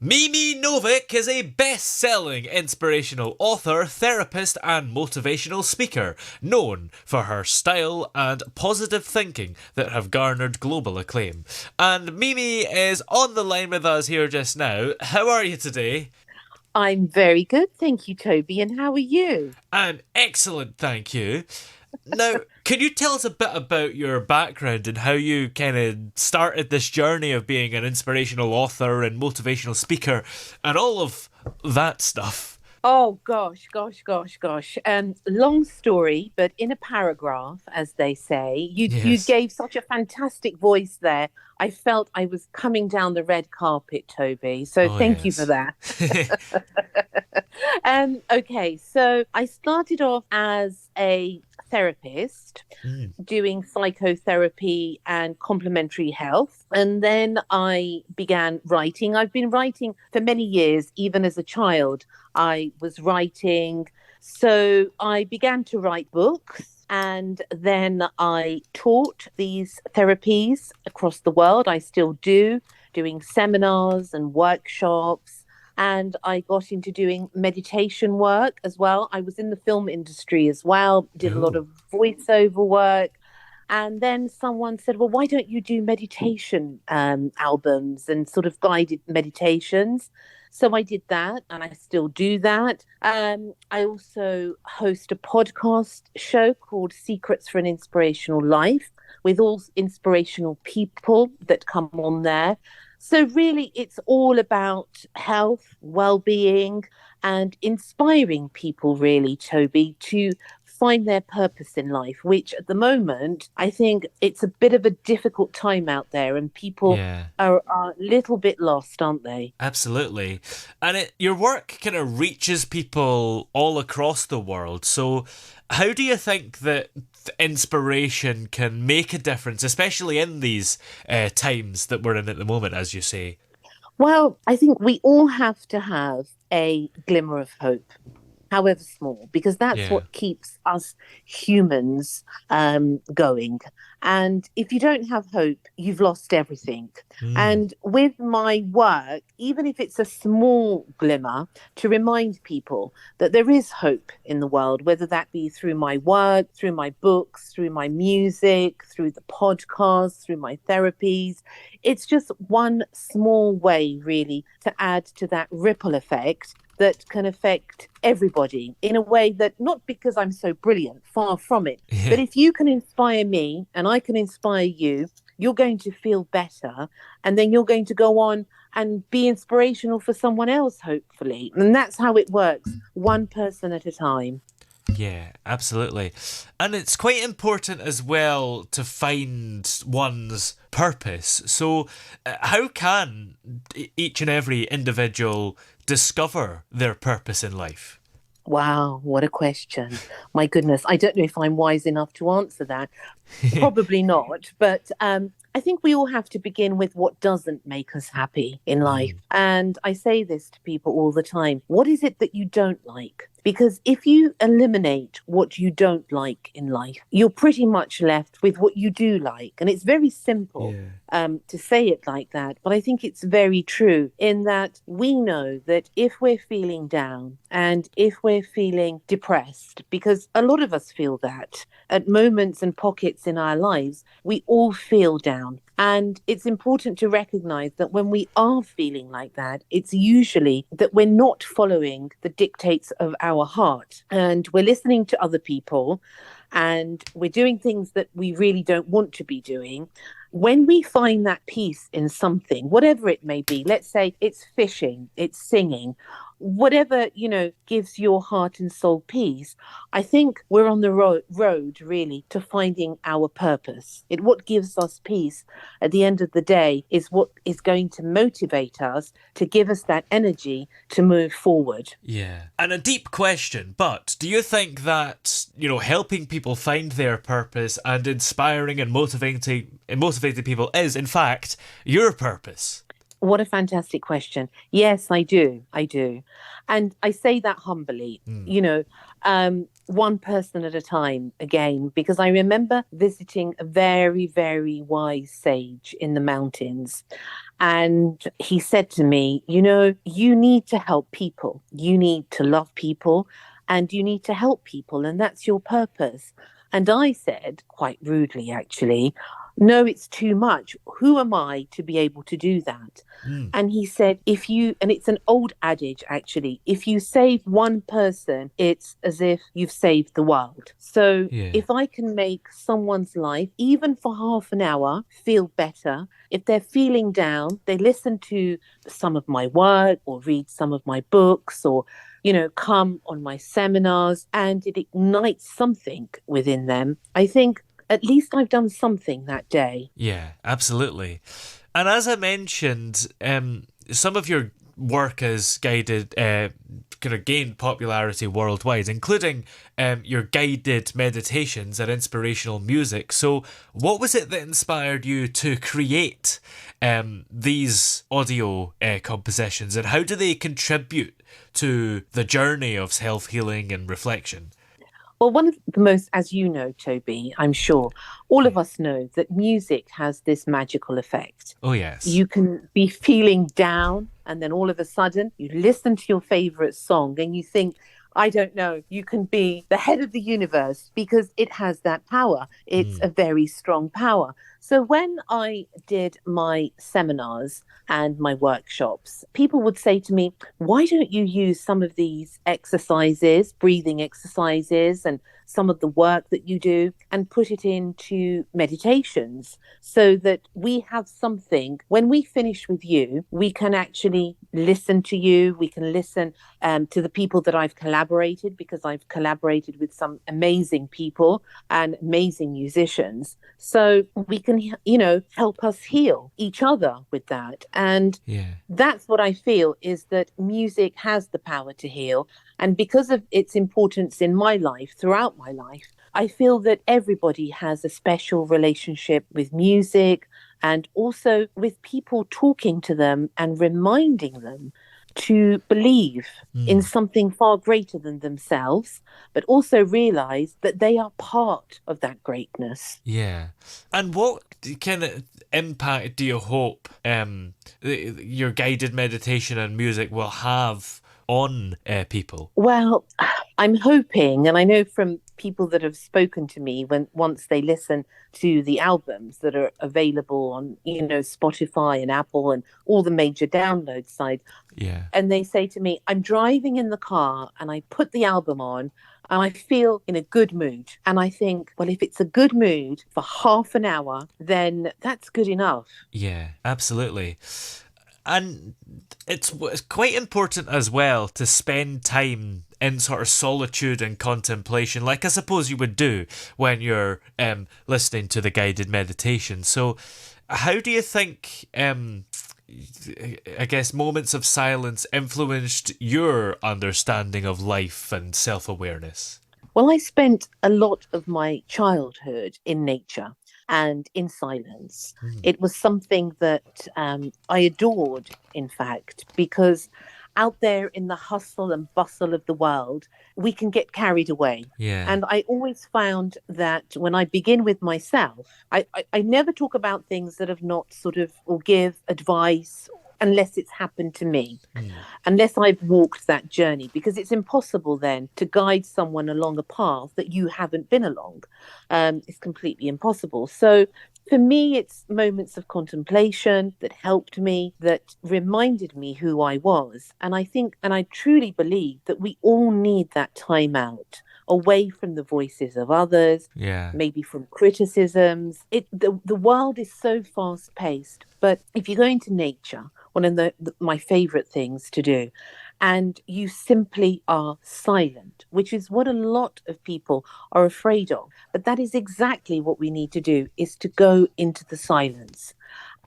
Mimi Novic is a best-selling inspirational author, therapist, and motivational speaker, known for her style and positive thinking that have garnered global acclaim. And Mimi is on the line with us here just now. How are you today? I'm very good, thank you, Toby. And how are you? I'm excellent, thank you. Now, can you tell us a bit about your background and how you kind of started this journey of being an inspirational author and motivational speaker and all of that stuff? Oh gosh. Long story, but in a paragraph, as they say, you Yes. gave such a fantastic voice there. I felt I was coming down the red carpet, Toby. So Oh, thank you for yes. that. Okay, so I started off as a therapist Mm. doing psychotherapy and complementary health. And then I began writing. I've been writing for many years, even as a child. I was writing. So I began to write books. And then I taught these therapies across the world. I still do, doing seminars and workshops. And I got into doing meditation work as well. I was in the film industry as well, did a lot Oh. of voiceover work. And then someone said, well, why don't you do meditation albums and sort of guided meditations? So I did that and I still do that. I also host a podcast show called Secrets for an Inspirational Life with all inspirational people that come on there. So, really, it's all about health, well being, and inspiring people, really, Toby, to find their purpose in life, which at the moment, I think it's a bit of a difficult time out there, and people Yeah. are a little bit lost, aren't they? Absolutely. And your work kind of reaches people all across the world. So, how do you think that inspiration can make a difference, especially in these times that we're in at the moment, as you say? Well, I think we all have to have a glimmer of hope, however small, because that's Yeah. what keeps us humans going. And if you don't have hope, you've lost everything. Mm. And with my work, even if it's a small glimmer, to remind people that there is hope in the world, whether that be through my work, through my books, through my music, through the podcast, through my therapies. It's just one small way, really, to add to that ripple effect that can affect everybody in a way that not because I'm so brilliant, far from it, but Yeah. if you can inspire me and I can inspire you, you're going to feel better and then you're going to go on and be inspirational for someone else, hopefully. And that's how it works, one person at a time. Yeah, absolutely. And it's quite important as well to find one's purpose. So, how can each and every individual discover their purpose in life? Wow, what a question. My goodness, I don't know if I'm wise enough to answer that. Probably not. But I think we all have to begin with what doesn't make us happy in life. Mm. And I say this to people all the time. What is it that you don't like? Because if you eliminate what you don't like in life, you're pretty much left with what you do like. And it's very simple Yeah. to say it like that. But I think it's very true in that we know that if we're feeling down and if we're feeling depressed, because a lot of us feel that at moments and pockets in our lives, we all feel down. And it's important to recognize that when we are feeling like that, it's usually that we're not following the dictates of our heart and we're listening to other people and we're doing things that we really don't want to be doing. When we find that peace in something, whatever it may be, let's say it's fishing, it's singing, whatever, gives your heart and soul peace, I think we're on the road really to finding our purpose. What gives us peace at the end of the day is what is going to motivate us to give us that energy to move forward. Yeah. And a deep question, but do you think that, helping people find their purpose and inspiring and motivating people is, in fact, your purpose? What a fantastic question. Yes, I do. I do. And I say that humbly, Mm. one person at a time again, because I remember visiting a very, very wise sage in the mountains. And he said to me, you know, you need to help people, you need to love people, and you need to help people. And that's your purpose. And I said, quite rudely, actually, no, it's too much. Who am I to be able to do that? Mm. And he said, if you, and it's an old adage actually, if you save one person, it's as if you've saved the world. So Yeah. if I can make someone's life, even for half an hour, feel better, if they're feeling down, they listen to some of my work or read some of my books or, you know, come on my seminars and it ignites something within them, I think at least I've done something that day. Yeah, absolutely. And as I mentioned, some of your work has guided, kind of gained popularity worldwide, including your guided meditations and inspirational music. So, what was it that inspired you to create these audio compositions, and how do they contribute to the journey of self healing and reflection? Well, one of the most, as you know, Toby, I'm sure, all Yeah. of us know that music has this magical effect. Oh, yes. You can be feeling down, and then all of a sudden you listen to your favorite song and you think, I don't know, you can be the head of the universe because it has that power. It's Mm. a very strong power. So when I did my seminars and my workshops, people would say to me, why don't you use some of these exercises, breathing exercises, and some of the work that you do and put it into meditations so that we have something when we finish with you, we can actually listen to you, we can listen to the people that I've collaborated because I've collaborated with some amazing people and amazing musicians. So we can, you know, help us heal each other with that. And Yeah. that's what I feel is that music has the power to heal. And because of its importance in my life, throughout my life, I feel that everybody has a special relationship with music and also with people talking to them and reminding them to believe in Mm. something far greater than themselves, but also realize that they are part of that greatness. Yeah. And what kind of impact do you hope your guided meditation and music will have on people? Well, I'm hoping, and I know from people that have spoken to me when once they listen to the albums that are available on, you know, Spotify and Apple and all the major download sites, Yeah. and they say to me, I'm driving in the car and I put the album on and I feel in a good mood. And I think, well, if it's a good mood for half an hour, then that's good enough. Yeah, absolutely. And it's quite important as well to spend time in sort of solitude and contemplation, like I suppose you would do when you're listening to the guided meditation. So, how do you think, I guess, moments of silence influenced your understanding of life and self awareness? Well, I spent a lot of my childhood in nature and in silence. Mm. It was something that I adored, in fact, because out there in the hustle and bustle of the world, we can get carried away. Yeah. And I always found that when I begin with myself, I never talk about things that have not sort of, or give advice unless it's happened to me, Mm. unless I've walked that journey, because it's impossible then to guide someone along a path that you haven't been along. It's completely impossible. So for me, it's moments of contemplation that helped me, that reminded me who I was. And I think, and I truly believe that we all need that time out away from the voices of others, Yeah. maybe from criticisms. The world is so fast paced. But if you go into nature, one of my favorite things to do, and you simply are silent, which is what a lot of people are afraid of. But that is exactly what we need to do, is to go into the silence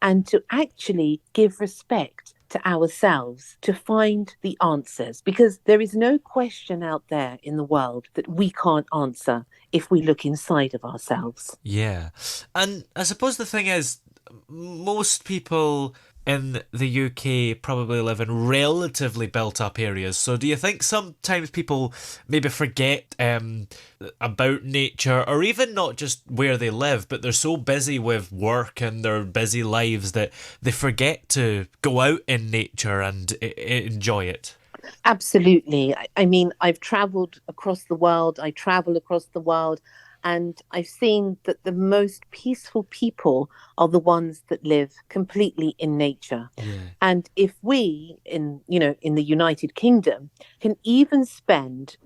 and to actually give respect to ourselves to find the answers, because there is no question out there in the world that we can't answer if we look inside of ourselves. Yeah. And I suppose the thing is, most people in the UK probably live in relatively built up areas. So do you think sometimes people maybe forget about nature, or even not just where they live, but they're so busy with work and their busy lives that they forget to go out in nature and enjoy it? Absolutely. I mean, I've traveled across the world, I travel across the world, and I've seen that the most peaceful people are the ones that live completely in nature. Yeah. And if we in the United Kingdom can even spend,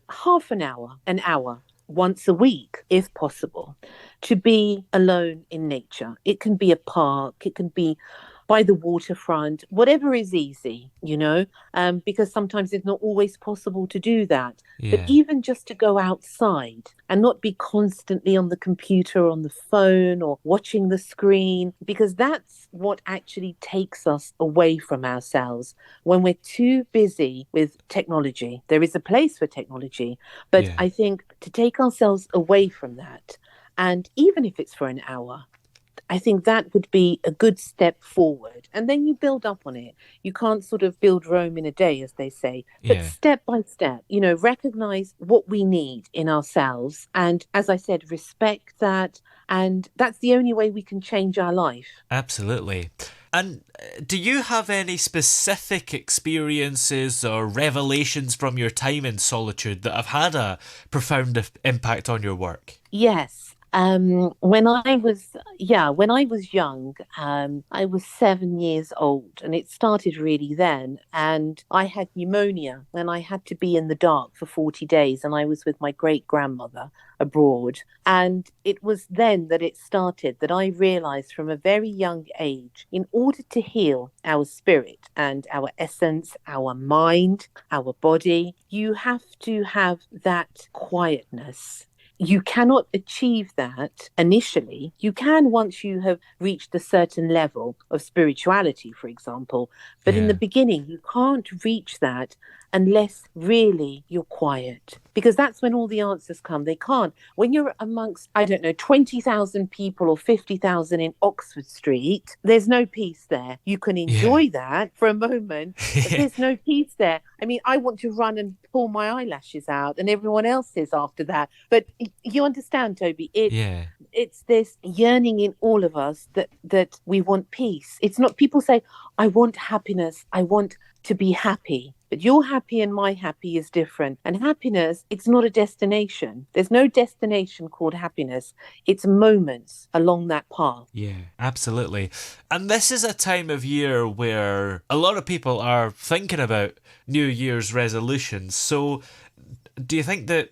half an hour once a week, if possible, to be alone in nature. It can be a park, it can be by the waterfront, whatever is easy, because sometimes it's not always possible to do that. But Yeah. even just to go outside and not be constantly on the computer, on the phone, or watching the screen, because that's what actually takes us away from ourselves when we're too busy with technology. There is a place for technology, but Yeah. I think to take ourselves away from that, and even if it's for an hour, I think that would be a good step forward. And then you build up on it. You can't sort of build Rome in a day, as they say, but Yeah. step by step, recognize what we need in ourselves. And as I said, respect that. And that's the only way we can change our life. Absolutely. And do you have any specific experiences or revelations from your time in solitude that have had a profound impact on your work? Yes. When I was young, I was 7 years old, and it started really then. And I had pneumonia, and I had to be in the dark for 40 days, and I was with my great grandmother abroad. And it was then that it started that I realized from a very young age, in order to heal our spirit and our essence, our mind, our body, you have to have that quietness. You cannot achieve that initially. You can once you have reached a certain level of spirituality, for example. But in the Yeah. beginning, you can't reach that unless really you're quiet, because that's when all the answers come. They can't. When you're amongst, I don't know, 20,000 people or 50,000 in Oxford Street, there's no peace there. You can Yeah. enjoy that for a moment, but there's no peace there. I mean, I want to run and pull my eyelashes out, and everyone else is after that. But you understand, Toby, Yeah. it's this yearning in all of us that we want peace. It's not, people say, I want happiness, I want to be happy. But your happy and my happy is different. And happiness, it's not a destination. There's no destination called happiness. It's moments along that path. Yeah, absolutely. And this is a time of year where a lot of people are thinking about New Year's resolutions. So, do you think that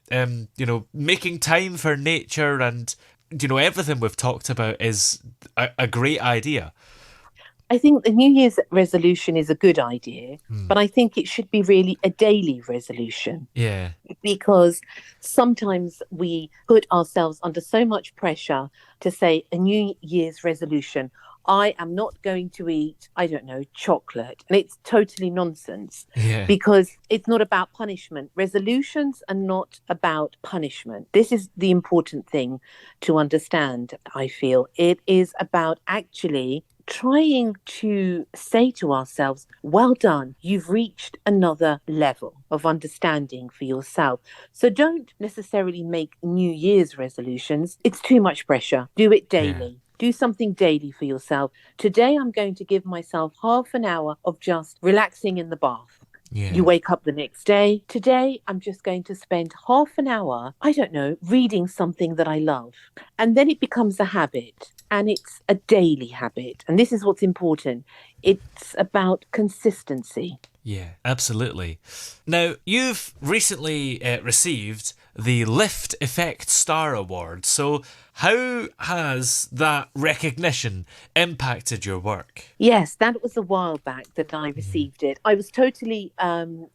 making time for nature and everything we've talked about is a great idea? I think the New Year's resolution is a good idea, Hmm. but I think it should be really a daily resolution, Yeah. because sometimes we put ourselves under so much pressure to say a New Year's resolution. I am not going to eat, I don't know, chocolate. And it's totally nonsense, Yeah. because it's not about punishment. Resolutions are not about punishment. This is the important thing to understand, I feel. It is about actually trying to say to ourselves, well done, you've reached another level of understanding for yourself. So don't necessarily make New Year's resolutions. It's too much pressure. Do it Yeah. daily. Do something daily for yourself. Today, I'm going to give myself half an hour of just relaxing in the bath. You Yeah. wake up the next day. Today, I'm just going to spend half an hour, I don't know, reading something that I love. And then it becomes a habit, and it's a daily habit. And this is what's important, it's about consistency. Yeah, absolutely. Now, you've recently received the Lift Effect Star Award. So, how has that recognition impacted your work? Yes, that was a while back that I Yeah. received it. I was totally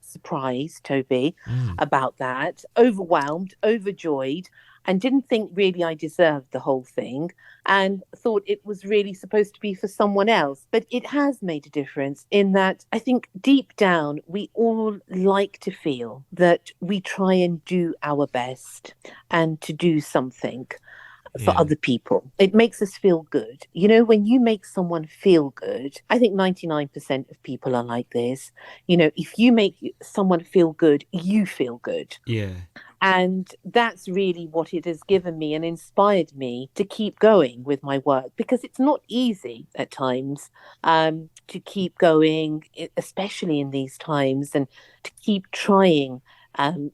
surprised, Toby, Mm. about that, overwhelmed, overjoyed, and didn't think really I deserved the whole thing, and thought it was really supposed to be for someone else. But it has made a difference in that I think deep down we all like to feel that we try and do our best and to do something. for Yeah. other people. It makes us feel good. You know, when you make someone feel good, I think 99% of people are like this. You know, if you make someone feel good, you feel good. Yeah. And that's really what it has given me and inspired me to keep going with my work because it's not easy at times to keep going, especially in these times, and to keep trying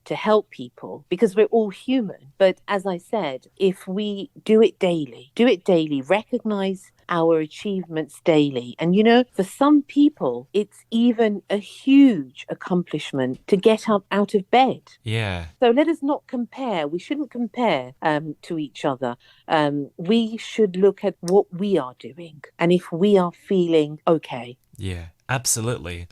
to help people because we're all human. But as I said, if we do it daily, recognize our achievements daily. And you know, for some people, it's even a huge accomplishment to get up out of bed. Yeah. So let us not compare. We shouldn't compare to each other. We should look at what we are doing and if we are feeling okay. Yeah. Absolutely.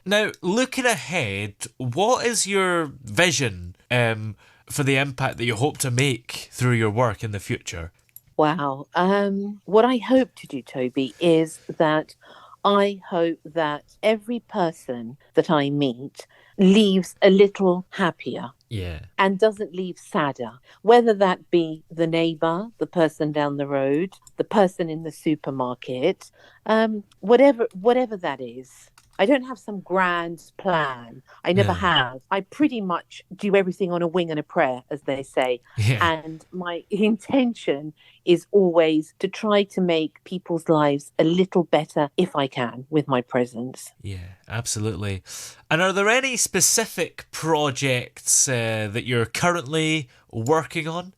Now, looking ahead, what is your vision for the impact that you hope to make through your work in the future? Wow. What I hope to do, Toby, is that I hope that every person that I meet leaves a little happier Yeah. and doesn't leave sadder, whether that be the neighbor, the person down the road, the person in the supermarket, whatever that is. I don't have some grand plan. I never No. have. I pretty much do everything on a wing and a prayer, as they say. Yeah. And my intention is always to try to make people's lives a little better if I can with my presence. Yeah, absolutely. And are there any specific projects that you're currently working on?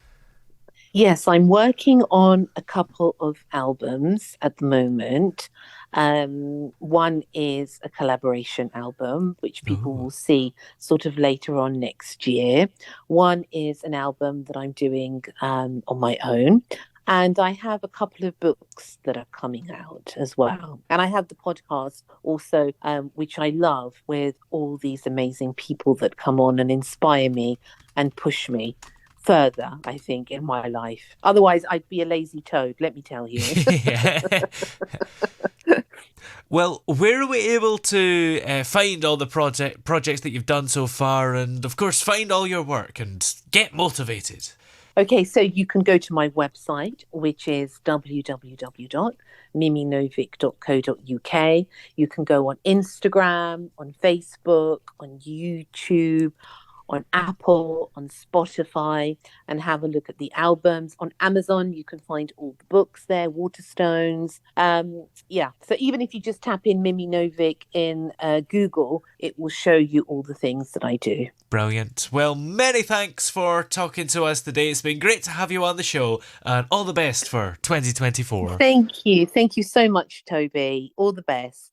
Yes, I'm working on a couple of albums at the moment. One is a collaboration album, which people Oh, will see sort of later on next year. One is an album that I'm doing on my own. And I have a couple of books that are coming out as well. And I have the podcast also, which I love, with all these amazing people that come on and inspire me and push me further, I think, in my life. Otherwise, I'd be a lazy toad, let me tell you. yeah. Well, where are we able to find all the projects that you've done so far, and of course, find all your work and get motivated? Okay, so you can go to my website, which is www.miminovic.co.uk. You can go on Instagram, on Facebook, on YouTube, on Apple, on Spotify, and have a look at the albums. On Amazon, you can find all the books there, Waterstones. Yeah, so even if you just tap in Mimi Novic in Google, it will show you all the things that I do. Brilliant. Well, many thanks for talking to us today. It's been great to have you on the show, and all the best for 2024. Thank you. Thank you so much, Toby. All the best.